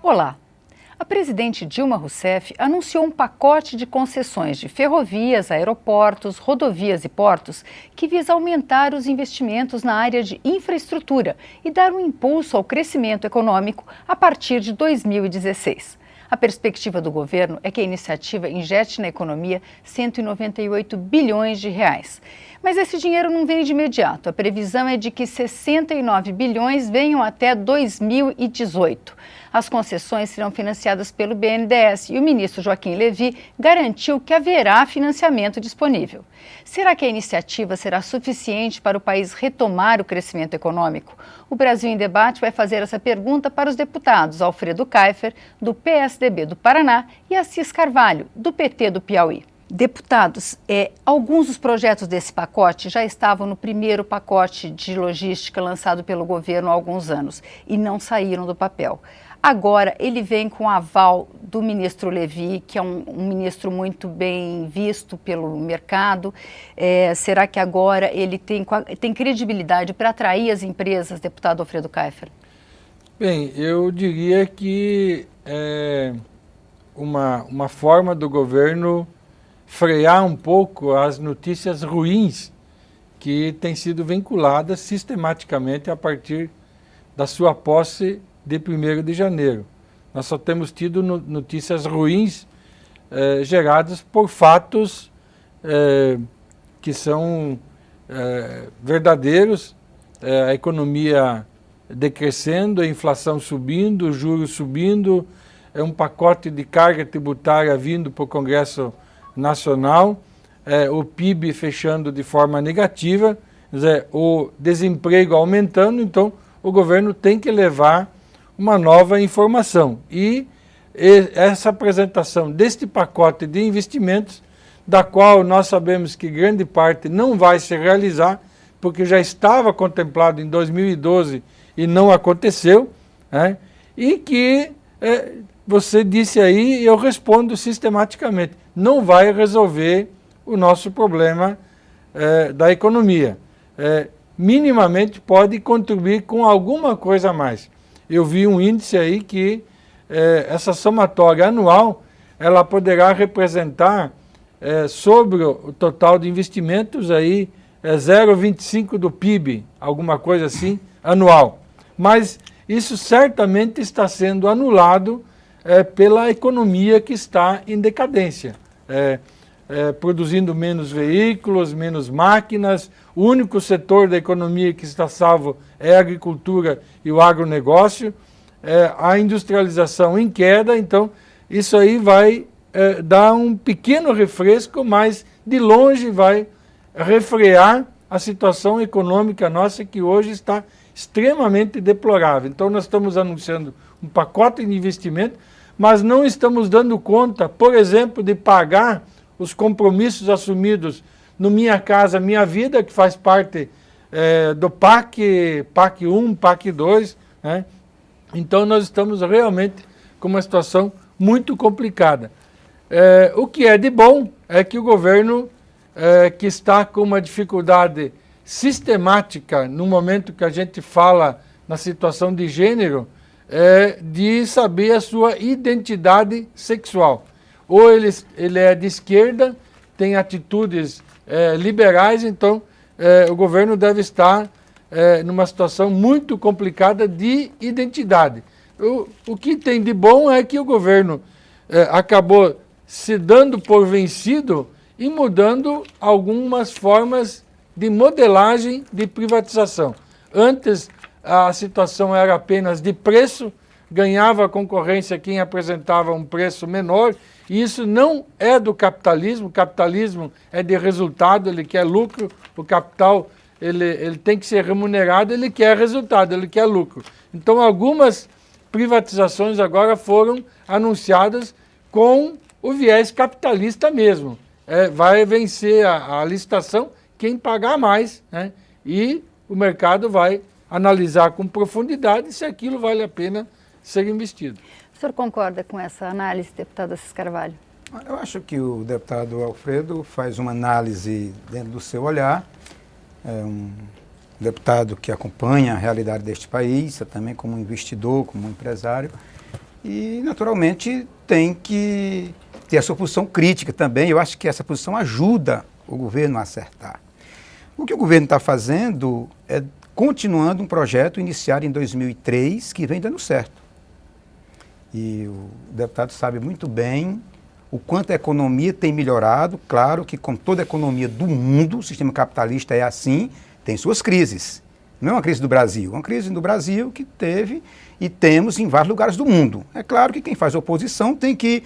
Olá! A presidente Dilma Rousseff anunciou um pacote de concessões de ferrovias, aeroportos, rodovias e portos que visa aumentar os investimentos na área de infraestrutura e dar um impulso ao crescimento econômico a partir de 2016. A perspectiva do governo é que a iniciativa injete na economia 198 bilhões de reais. Mas esse dinheiro não vem de imediato. A previsão é de que 69 bilhões venham até 2018. As concessões serão financiadas pelo BNDES e o ministro Joaquim Levy garantiu que haverá financiamento disponível. Será que a iniciativa será suficiente para o país retomar o crescimento econômico? O Brasil em Debate vai fazer essa pergunta para os deputados Alfredo Kaifer, do PSDB do Paraná, e Assis Carvalho, do PT do Piauí. Deputados, alguns dos projetos desse pacote já estavam no primeiro pacote de logística lançado pelo governo há alguns anos e não saíram do papel. Agora, ele vem com o aval do ministro Levy, que é um ministro muito bem visto pelo mercado. Será que agora ele tem credibilidade para atrair as empresas, deputado Alfredo Kaifer? Bem, eu diria que é uma forma do governo frear um pouco as notícias ruins que têm sido vinculadas sistematicamente a partir da sua posse de 1º de janeiro. Nós só temos tido notícias ruins geradas por fatos que são verdadeiros, a economia decrescendo, a inflação subindo, os juros subindo, um pacote de carga tributária vindo para o Congresso Nacional, o PIB fechando de forma negativa, quer dizer, o desemprego aumentando, então o governo tem que levar uma nova informação. E essa apresentação deste pacote de investimentos, da qual nós sabemos que grande parte não vai se realizar, porque já estava contemplado em 2012 e não aconteceu, né? E que você disse aí e eu respondo sistematicamente, não vai resolver o nosso problema da economia. Minimamente pode contribuir com alguma coisa a mais. Eu vi um índice aí que essa somatória anual, ela poderá representar sobre o total de investimentos aí 0,25 do PIB, alguma coisa assim, anual. Mas isso certamente está sendo anulado pela economia que está em decadência, produzindo menos veículos, menos máquinas. O único setor da economia que está salvo é a agricultura e o agronegócio, a industrialização em queda. Então isso aí vai dar um pequeno refresco, mas de longe vai refrear a situação econômica nossa, que hoje está extremamente deplorável. Então nós estamos anunciando um pacote de investimento, mas não estamos dando conta, por exemplo, de pagar os compromissos assumidos no Minha Casa Minha Vida, que faz parte do PAC 1, PAC 2, né? Então nós estamos realmente com uma situação muito complicada. O que é de bom é que o governo, que está com uma dificuldade sistemática no momento que a gente fala na situação de gênero, de saber a sua identidade sexual. Ou ele é de esquerda, tem atitudes liberais, então o governo deve estar numa situação muito complicada de identidade. O que tem de bom é que o governo acabou se dando por vencido e mudando algumas formas de modelagem de privatização. Antes, a situação era apenas de preço, ganhava a concorrência quem apresentava um preço menor, e isso não é do capitalismo. O capitalismo é de resultado, ele quer lucro, o capital ele tem que ser remunerado, ele quer resultado, ele quer lucro. Então algumas privatizações agora foram anunciadas com o viés capitalista mesmo. Vai vencer a licitação quem pagar mais, né? E o mercado vai analisar com profundidade se aquilo vale a pena ser investido. O senhor concorda com essa análise, deputado Assis Carvalho? Eu acho que o deputado Alfredo faz uma análise dentro do seu olhar. É um deputado que acompanha a realidade deste país, também como investidor, como empresário, e, naturalmente, tem que ter a sua posição crítica também. Eu acho que essa posição ajuda o governo a acertar. O que o governo está fazendo é continuando um projeto iniciado em 2003 que vem dando certo. E o deputado sabe muito bem o quanto a economia tem melhorado. Claro que, como toda economia do mundo, o sistema capitalista é assim, tem suas crises. Não é uma crise do Brasil, é uma crise do Brasil que teve e temos em vários lugares do mundo. É claro que quem faz oposição tem que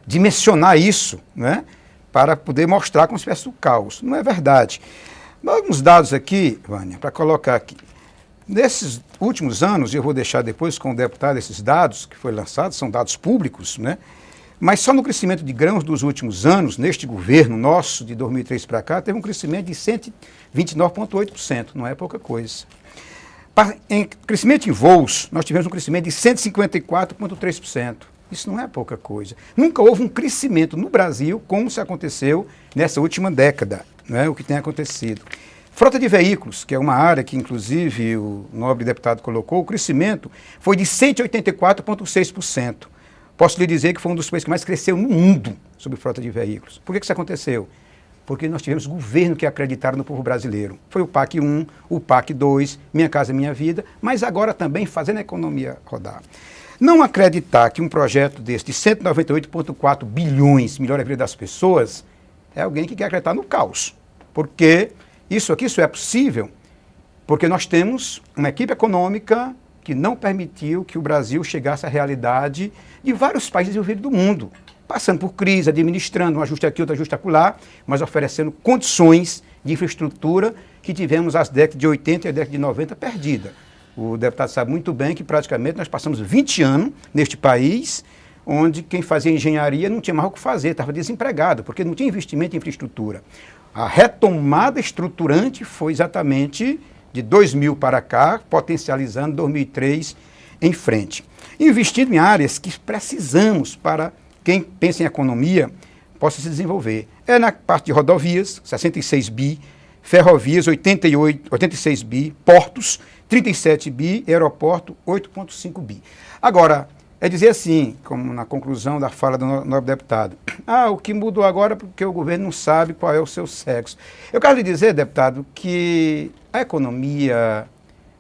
dimensionar isso, né, para poder mostrar como se tivesse o caos. Não é verdade. Alguns dados aqui, Vânia, para colocar aqui. Nesses últimos anos, eu vou deixar depois com o deputado esses dados que foram lançados, são dados públicos, né? Mas só no crescimento de grãos dos últimos anos, neste governo nosso, de 2003 para cá, teve um crescimento de 129,8%, não é pouca coisa. Em crescimento em voos, nós tivemos um crescimento de 154,3%. Isso não é pouca coisa. Nunca houve um crescimento no Brasil como se aconteceu nessa última década, né, o que tem acontecido. Frota de veículos, que é uma área que, inclusive, o nobre deputado colocou, o crescimento foi de 184,6%. Posso lhe dizer que foi um dos países que mais cresceu no mundo sobre frota de veículos. Por que isso aconteceu? Porque nós tivemos governo que acreditaram no povo brasileiro. Foi o PAC 1, o PAC 2, Minha Casa Minha Vida, mas agora também fazendo a economia rodar. Não acreditar que um projeto desse de 198,4 bilhões melhora a vida das pessoas é alguém que quer acreditar no caos. Porque isso é possível porque nós temos uma equipe econômica que não permitiu que o Brasil chegasse à realidade de vários países desenvolvidos do mundo, passando por crise, administrando um ajuste aqui, outro ajuste acolá, mas oferecendo condições de infraestrutura que tivemos as décadas de 80 e a década de 90 perdida. O deputado sabe muito bem que praticamente nós passamos 20 anos neste país, onde quem fazia engenharia não tinha mais o que fazer, estava desempregado, porque não tinha investimento em infraestrutura. A retomada estruturante foi exatamente de 2000 para cá, potencializando 2003 em frente. Investindo em áreas que precisamos para quem pensa em economia possa se desenvolver. É na parte de rodovias, 66 bi, ferrovias, 86 bi, portos, 37 bi, aeroporto, 8,5 bi. Agora, é dizer assim, como na conclusão da fala do nobre deputado, o que mudou agora é porque o governo não sabe qual é o seu sexo. Eu quero lhe dizer, deputado, que a economia,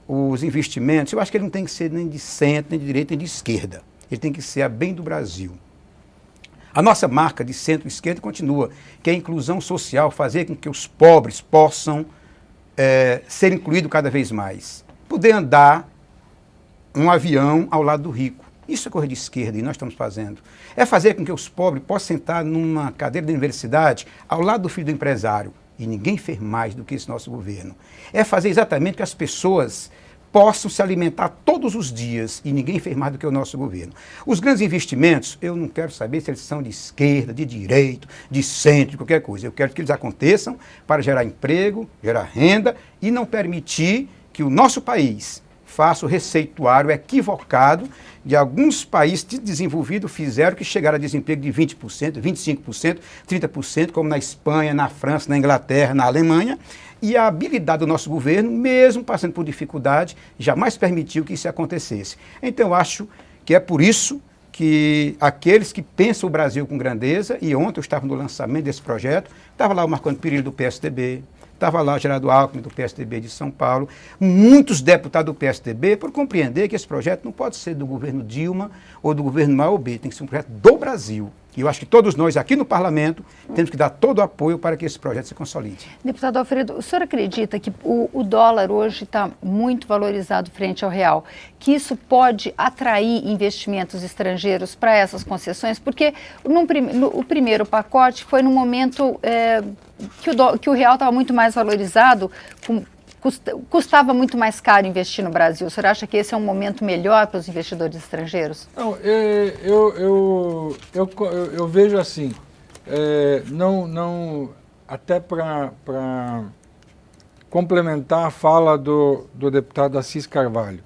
os investimentos, eu acho que ele não tem que ser nem de centro, nem de direita, nem de esquerda. Ele tem que ser a bem do Brasil. A nossa marca de centro-esquerda continua, que é a inclusão social, fazer com que os pobres possam ser incluídos cada vez mais. Poder andar um avião ao lado do rico. Isso é coisa de esquerda e nós estamos fazendo. É fazer com que os pobres possam sentar numa cadeira da universidade ao lado do filho do empresário. E ninguém fez mais do que esse nosso governo. É fazer exatamente que as pessoas possam se alimentar todos os dias e ninguém fez mais do que o nosso governo. Os grandes investimentos, eu não quero saber se eles são de esquerda, de direita, de centro, de qualquer coisa. Eu quero que eles aconteçam para gerar emprego, gerar renda e não permitir que o nosso país faça o receituário equivocado de alguns países desenvolvidos fizeram que chegaram a desemprego de 20%, 25%, 30%, como na Espanha, na França, na Inglaterra, na Alemanha, e a habilidade do nosso governo, mesmo passando por dificuldade, jamais permitiu que isso acontecesse. Então, eu acho que é por isso que aqueles que pensam o Brasil com grandeza, e ontem eu estava no lançamento desse projeto, estava lá o Marconi Perillo do PSDB, estava lá o Gerardo Alckmin do PSDB de São Paulo, muitos deputados do PSDB, por compreender que esse projeto não pode ser do governo Dilma ou do governo A ou B, tem que ser um projeto do Brasil. E eu acho que todos nós aqui no Parlamento temos que dar todo o apoio para que esse projeto se consolide. Deputado Alfredo, o senhor acredita que o dólar hoje está muito valorizado frente ao real, que isso pode atrair investimentos estrangeiros para essas concessões? Porque o primeiro pacote foi no momento que o real estava muito mais valorizado, custava muito mais caro investir no Brasil. O senhor acha que esse é um momento melhor para os investidores estrangeiros? Não, eu vejo assim, até para complementar a fala do deputado Assis Carvalho,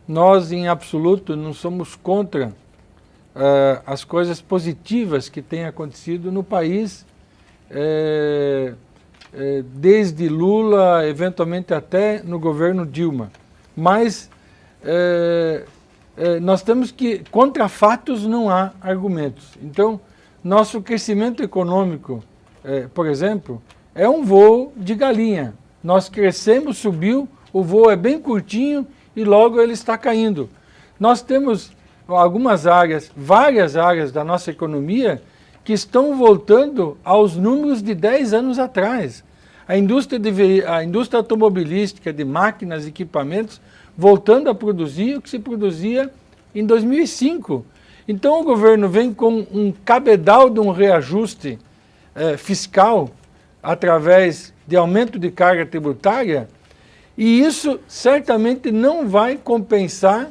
nós em absoluto não somos contra as coisas positivas que têm acontecido no país, desde Lula, eventualmente até no governo Dilma. Mas nós temos que, contra fatos não há argumentos. Então, nosso crescimento econômico, por exemplo, é um voo de galinha. Nós crescemos, subiu, o voo é bem curtinho e logo ele está caindo. Nós temos algumas áreas, várias áreas da nossa economia que estão voltando aos números de 10 anos atrás. A indústria automobilística, de máquinas e equipamentos, voltando a produzir o que se produzia em 2005. Então o governo vem com um cabedal de um reajuste fiscal através de aumento de carga tributária, e isso certamente não vai compensar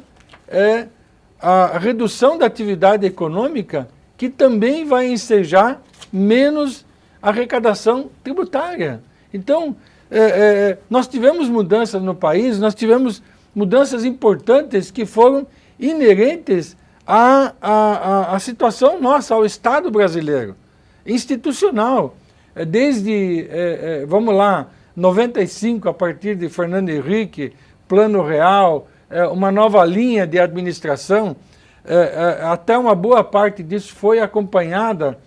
a redução da atividade econômica, que também vai ensejar menos arrecadação tributária. Então, nós tivemos mudanças no país, nós tivemos mudanças importantes que foram inerentes à situação nossa, ao Estado brasileiro, institucional. Desde, vamos lá, 95, a partir de Fernando Henrique, Plano Real, uma nova linha de administração, até uma boa parte disso foi acompanhada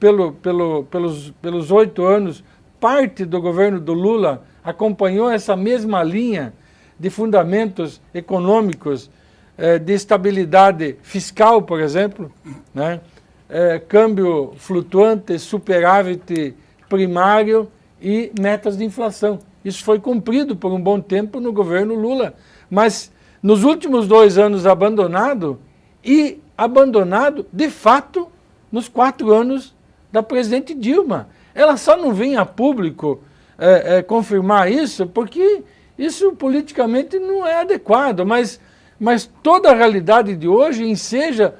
pelos 8 anos. Parte do governo do Lula acompanhou essa mesma linha de fundamentos econômicos, de estabilidade fiscal, por exemplo, né? Câmbio flutuante, superávit primário e metas de inflação. Isso foi cumprido por um bom tempo no governo Lula, mas nos últimos 2 anos abandonado, de fato, nos 4 anos da presidente Dilma. Ela só não vem a público confirmar isso, porque isso politicamente não é adequado, mas toda a realidade de hoje enseja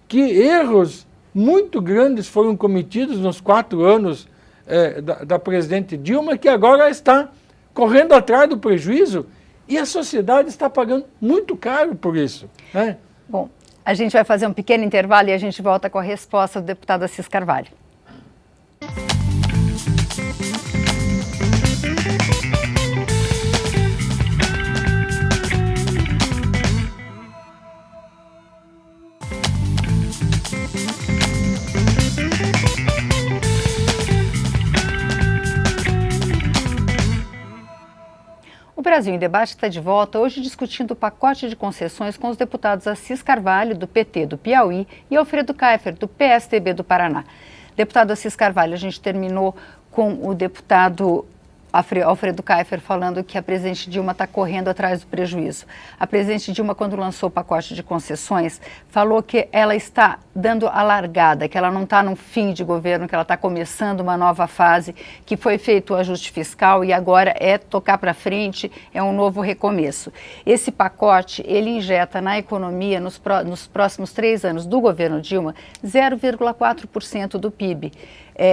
que erros muito grandes foram cometidos nos 4 anos da presidente Dilma, que agora está correndo atrás do prejuízo, e a sociedade está pagando muito caro por isso, né? Bom, a gente vai fazer um pequeno intervalo e a gente volta com a resposta do deputado Assis Carvalho. O Brasil em Debate está de volta, hoje discutindo o pacote de concessões com os deputados Assis Carvalho, do PT do Piauí, e Alfredo Kaifer, do PSDB do Paraná. Deputado Assis Carvalho, a gente terminou com o deputado Alfredo Kaifer falando que a presidente Dilma está correndo atrás do prejuízo. A presidente Dilma, quando lançou o pacote de concessões, falou que ela está dando a largada, que ela não está no fim de governo, que ela está começando uma nova fase, que foi feito o ajuste fiscal e agora é tocar para frente, é um novo recomeço. Esse pacote, ele injeta na economia, nos próximos 3 anos do governo Dilma, 0,4% do PIB.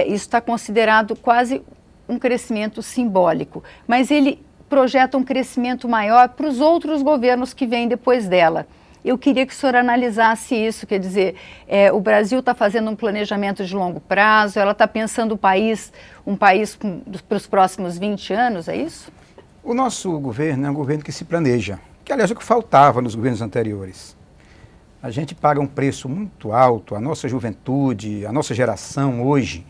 Isso está considerado quase um crescimento simbólico, mas ele projeta um crescimento maior para os outros governos que vêm depois dela. Eu queria que o senhor analisasse isso, quer dizer, o Brasil está fazendo um planejamento de longo prazo, ela está pensando um país para os próximos 20 anos, é isso? O nosso governo é um governo que se planeja, que aliás é o que faltava nos governos anteriores. A gente paga um preço muito alto, a nossa juventude, a nossa geração hoje,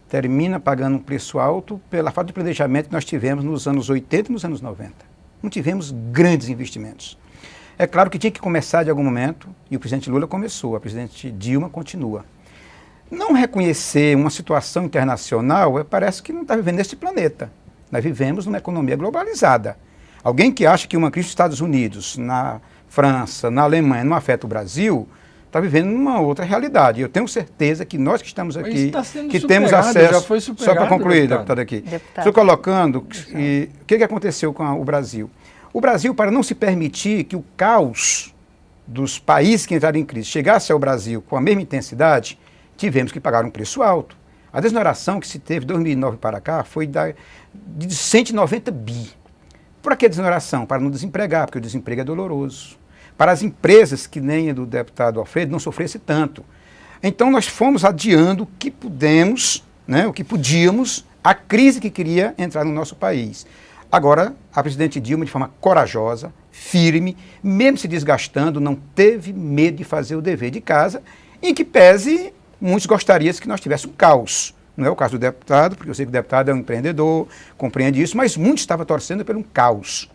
termina pagando um preço alto pela falta de planejamento que nós tivemos nos anos 80 e nos anos 90. Não tivemos grandes investimentos. É claro que tinha que começar de algum momento, e o presidente Lula começou, a presidente Dilma continua. Não reconhecer uma situação internacional, parece que não está vivendo nesse planeta. Nós vivemos numa economia globalizada. Alguém que acha que uma crise nos Estados Unidos, na França, na Alemanha, não afeta o Brasil, está vivendo numa outra realidade. Eu tenho certeza que nós que estamos aqui, que temos acesso... Já foi superado, só para concluir, deputado aqui. Estou colocando o que aconteceu com o Brasil. O Brasil, para não se permitir que o caos dos países que entraram em crise chegasse ao Brasil com a mesma intensidade, tivemos que pagar um preço alto. A desoneração que se teve de 2009 para cá foi de 190 bi. Por que desoneração? Para não desempregar, porque o desemprego é doloroso. Para as empresas, que nem a do deputado Alfredo, não sofresse tanto. Então nós fomos adiando o que pudemos, né, o que podíamos, a crise que queria entrar no nosso país. Agora, a presidente Dilma, de forma corajosa, firme, mesmo se desgastando, não teve medo de fazer o dever de casa, em que pese, muitos gostariam que nós tivéssemos um caos. Não é o caso do deputado, porque eu sei que o deputado é um empreendedor, compreende isso, mas muitos estavam torcendo pelo caos.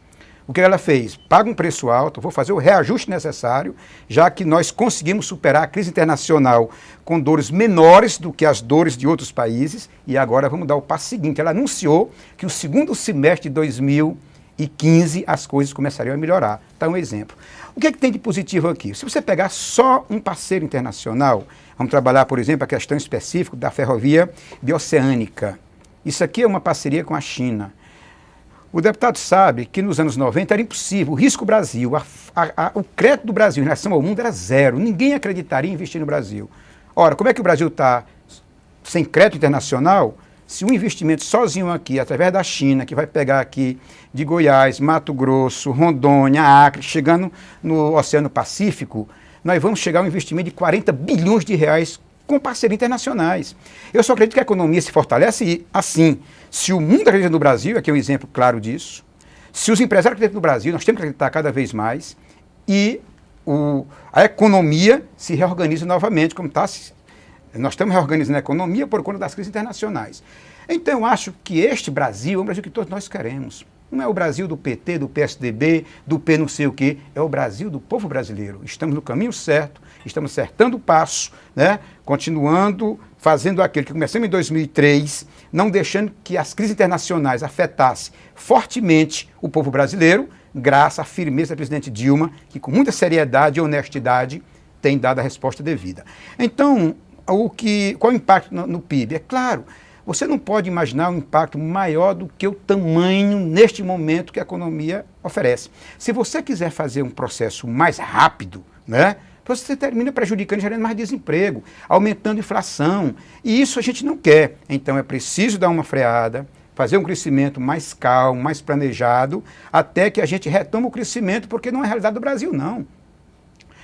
O que ela fez? Paga um preço alto, vou fazer o reajuste necessário, já que nós conseguimos superar a crise internacional com dores menores do que as dores de outros países, e agora vamos dar o passo seguinte. Ela anunciou que o segundo semestre de 2015 as coisas começariam a melhorar. Tá um exemplo. O que é que tem de positivo aqui? Se você pegar só um parceiro internacional, vamos trabalhar, por exemplo, a questão específica da ferrovia bioceânica. Isso aqui é uma parceria com a China. O deputado sabe que nos anos 90 era impossível, o risco Brasil, o crédito do Brasil em relação ao mundo era zero, ninguém acreditaria em investir no Brasil. Ora, como é que o Brasil está sem crédito internacional? Se um investimento sozinho aqui, através da China, que vai pegar aqui de Goiás, Mato Grosso, Rondônia, Acre, chegando no Oceano Pacífico, nós vamos chegar a um investimento de 40 bilhões de reais com parcerias internacionais. Eu só acredito que a economia se fortalece assim. Se o mundo acredita no Brasil, aqui é um exemplo claro disso, se os empresários acreditam no Brasil, nós temos que acreditar cada vez mais, e a economia se reorganiza novamente, como está. Nós estamos reorganizando a economia por conta das crises internacionais. Então, eu acho que este Brasil é um Brasil que todos nós queremos. Não é o Brasil do PT, do PSDB, do P não sei o quê, é o Brasil do povo brasileiro. Estamos no caminho certo, estamos acertando o passo, né? Continuando, fazendo aquilo que começamos em 2003, não deixando que as crises internacionais afetassem fortemente o povo brasileiro, graças à firmeza da presidente Dilma, que com muita seriedade e honestidade tem dado a resposta devida. Então, qual o impacto no PIB? É claro, você não pode imaginar um impacto maior do que o tamanho, neste momento, que a economia oferece. Se você quiser fazer um processo mais rápido, né, você termina prejudicando e gerando mais desemprego, aumentando a inflação. E isso a gente não quer. Então é preciso dar uma freada, fazer um crescimento mais calmo, mais planejado, até que a gente retome o crescimento, porque não é a realidade do Brasil, não.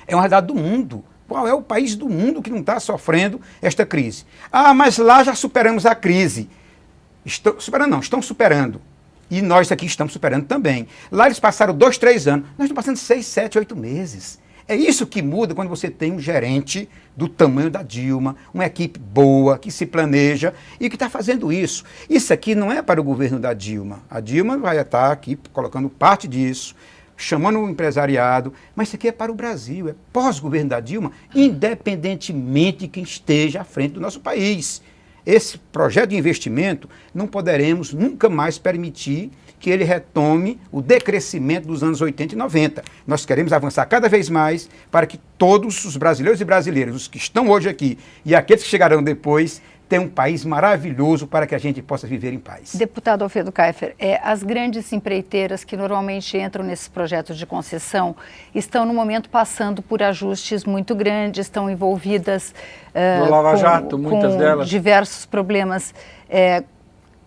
É uma realidade do mundo. Qual é o país do mundo que não está sofrendo esta crise? Ah, mas lá já superamos a crise. Estão superando. E nós aqui estamos superando também. Lá eles passaram 2, 3 anos. Nós estamos passando 6, 7, 8 meses. É isso que muda quando você tem um gerente do tamanho da Dilma, uma equipe boa, que se planeja e que está fazendo isso. Isso aqui não é para o governo da Dilma. A Dilma vai estar aqui colocando parte disso, chamando o empresariado, mas isso aqui é para o Brasil, é pós-governo da Dilma, independentemente de quem esteja à frente do nosso país. Esse projeto de investimento não poderemos nunca mais permitir que ele retome o decrescimento dos anos 80 e 90. Nós queremos avançar cada vez mais para que todos os brasileiros e brasileiras, os que estão hoje aqui e aqueles que chegarão depois, tenham um país maravilhoso para que a gente possa viver em paz. Deputado Alfredo Kiefer, as grandes empreiteiras que normalmente entram nesses projetos de concessão estão no momento passando por ajustes muito grandes, estão envolvidas no Lava Jato, muitas delas, diversos problemas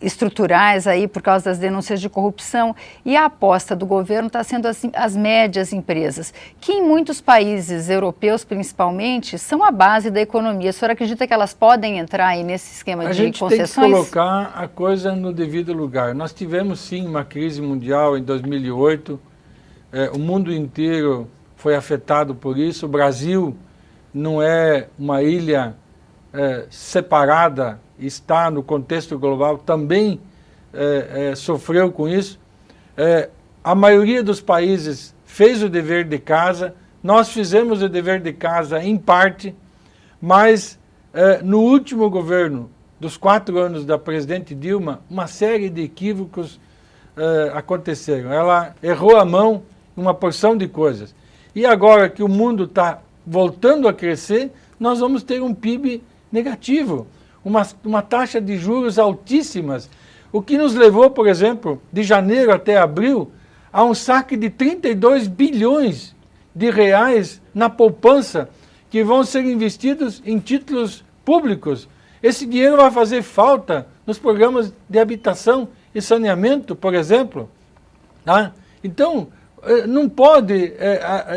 estruturais aí por causa das denúncias de corrupção, e a aposta do governo está sendo assim, as médias empresas, que em muitos países europeus principalmente são a base da economia. A senhora acredita que elas podem entrar aí nesse esquema de concessões? A gente tem que colocar a coisa no devido lugar. Nós tivemos sim uma crise mundial em 2008, o mundo inteiro foi afetado por isso. O Brasil não é uma ilha separada, está no contexto global, também sofreu com isso. A maioria dos países fez o dever de casa, nós fizemos o dever de casa em parte, mas no último governo, dos 4 anos da presidente Dilma, uma série de equívocos aconteceram. Ela errou a mão em uma porção de coisas. E agora que o mundo está voltando a crescer, nós vamos ter um PIB negativo, uma taxa de juros altíssimas, o que nos levou, por exemplo, de janeiro até abril, a um saque de 32 bilhões de reais na poupança, que vão ser investidos em títulos públicos. Esse dinheiro vai fazer falta nos programas de habitação e saneamento, por exemplo. Tá? Então, não pode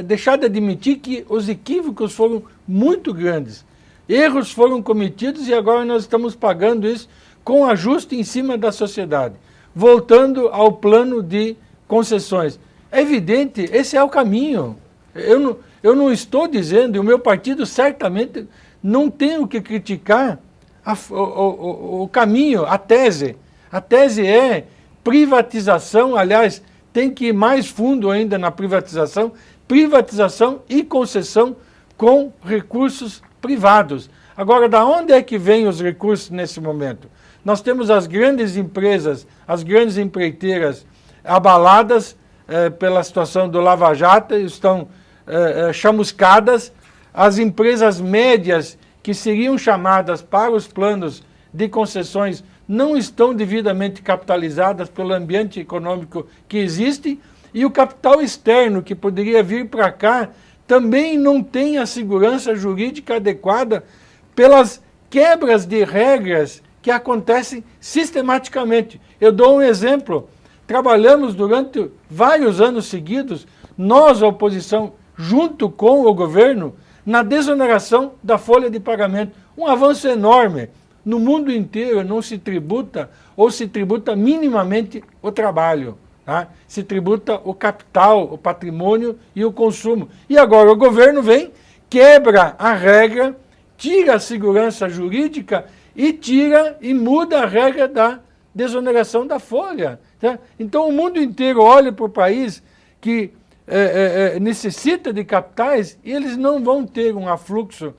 deixar de admitir que os equívocos foram muito grandes. Erros foram cometidos e agora nós estamos pagando isso com ajuste em cima da sociedade. voltando ao plano de concessões. É evidente, esse é o caminho. Eu não estou dizendo, e o meu partido certamente não tem o que criticar o caminho, a tese. A tese é privatização, aliás, tem que ir mais fundo ainda na privatização e concessão com recursos privados. Agora, da onde é que vêm os recursos nesse momento? Nós temos as grandes empresas, as grandes empreiteiras abaladas pela situação do Lava Jato, estão chamuscadas. As empresas médias que seriam chamadas para os planos de concessões não estão devidamente capitalizadas pelo ambiente econômico que existe, e o capital externo que poderia vir para cá também não tem a segurança jurídica adequada pelas quebras de regras que acontecem sistematicamente. Eu dou um exemplo. Trabalhamos durante vários anos seguidos, nós, a oposição, junto com o governo, na desoneração da folha de pagamento. Um avanço enorme. No mundo inteiro não se tributa, ou se tributa minimamente o trabalho. Tá? Se tributa o capital, o patrimônio e o consumo. E agora o governo vem, quebra a regra, tira a segurança jurídica e muda a regra da desoneração da folha. Tá? Então o mundo inteiro olha para o país que necessita de capitais e eles não vão ter um afluxo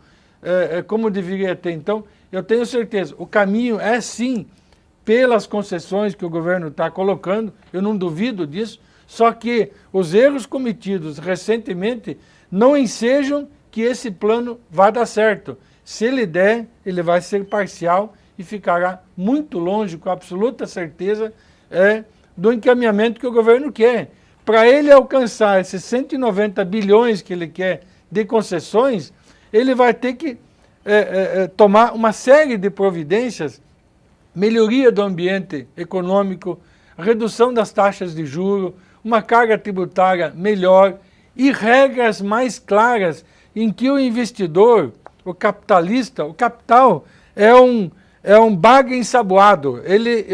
como deveria ter. Então, eu tenho certeza, o caminho é sim pelas concessões que o governo está colocando, eu não duvido disso, só que os erros cometidos recentemente não ensejam que esse plano vá dar certo. Se ele der, ele vai ser parcial e ficará muito longe, com absoluta certeza, do encaminhamento que o governo quer. Para ele alcançar esses 190 bilhões que ele quer de concessões, ele vai ter que tomar uma série de providências, melhoria do ambiente econômico, redução das taxas de juros, uma carga tributária melhor e regras mais claras em que o investidor, o capitalista, o capital é um baga ensaboado, ele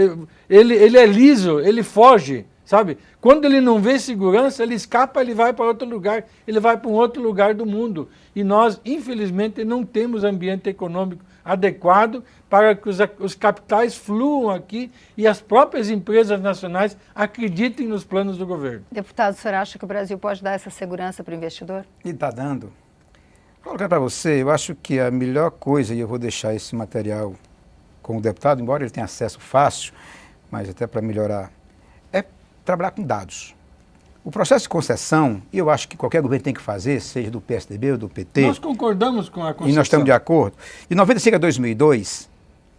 é liso, ele foge, sabe? Quando ele não vê segurança, ele escapa, ele vai para outro lugar, ele vai para um outro lugar do mundo. E nós, infelizmente, não temos ambiente econômico adequado para que os capitais fluam aqui e as próprias empresas nacionais acreditem nos planos do governo. Deputado, o senhor acha que o Brasil pode dar essa segurança para o investidor? E está dando. Vou colocar para você, eu acho que a melhor coisa, e eu vou deixar esse material com o deputado, embora ele tenha acesso fácil, mas até para melhorar, é trabalhar com dados. O processo de concessão, eu acho que qualquer governo tem que fazer, seja do PSDB ou do PT. Nós concordamos com a concessão. E nós estamos de acordo. De 95 a 2002,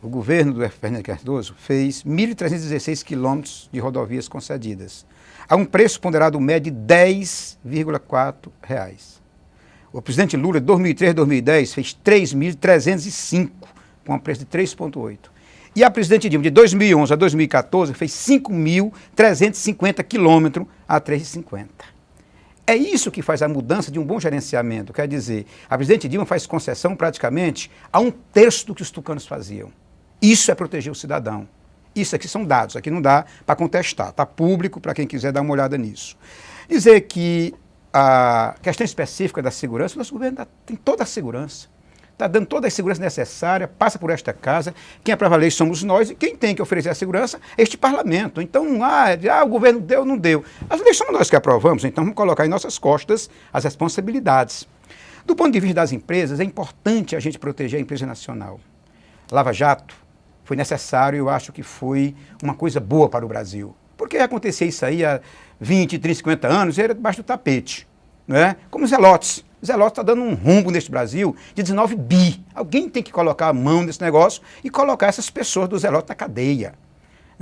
o governo do Fernando Cardoso fez 1.316 quilômetros de rodovias concedidas, a um preço ponderado médio de R$10,4. O presidente Lula, de 2003 a 2010, fez 3.305, com um preço de 3,8. E a presidente Dilma, de 2011 a 2014, fez 5.350 quilômetros a 3,50. É isso que faz a mudança de um bom gerenciamento. Quer dizer, a presidente Dilma faz concessão praticamente a 1/3 do que os tucanos faziam. Isso é proteger o cidadão. Isso aqui são dados, aqui não dá para contestar. Está público para quem quiser dar uma olhada nisso. Dizer que a questão específica da segurança, o nosso governo tem toda a segurança. Está dando toda a segurança necessária, passa por esta casa, quem aprova a lei somos nós, e quem tem que oferecer a segurança é este parlamento. Então, o governo deu, não deu. As leis somos nós que aprovamos, então vamos colocar em nossas costas as responsabilidades. Do ponto de vista das empresas, é importante a gente proteger a empresa nacional. Lava Jato foi necessário, eu acho que foi uma coisa boa para o Brasil. Porque acontecia isso aí há 20, 30, 50 anos, era debaixo do tapete. Não é? Como os Zelotes. O Zelote está dando um rumbo neste Brasil de 19 bi. Alguém tem que colocar a mão nesse negócio e colocar essas pessoas do Zelote na cadeia.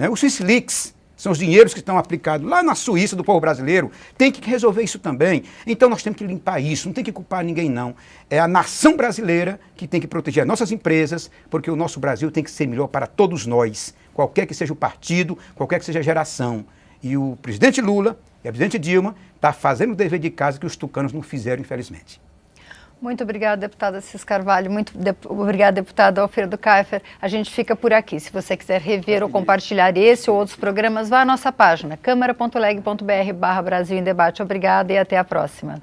Os Swiss Leaks são os dinheiros que estão aplicados lá na Suíça do povo brasileiro. Tem que resolver isso também. Então nós temos que limpar isso, não tem que culpar ninguém não. É a nação brasileira que tem que proteger as nossas empresas, porque o nosso Brasil tem que ser melhor para todos nós, qualquer que seja o partido, qualquer que seja a geração. E o presidente Lula e a presidente Dilma estão fazendo o dever de casa que os tucanos não fizeram, infelizmente. Muito obrigada, deputada Cis Carvalho. Obrigada, deputado Alfredo Kaifer. A gente fica por aqui. Se você quiser rever ou compartilhar esse ou outros programas, vá à nossa página, câmara.leg.br/Brasil em Debate. Obrigada e até a próxima.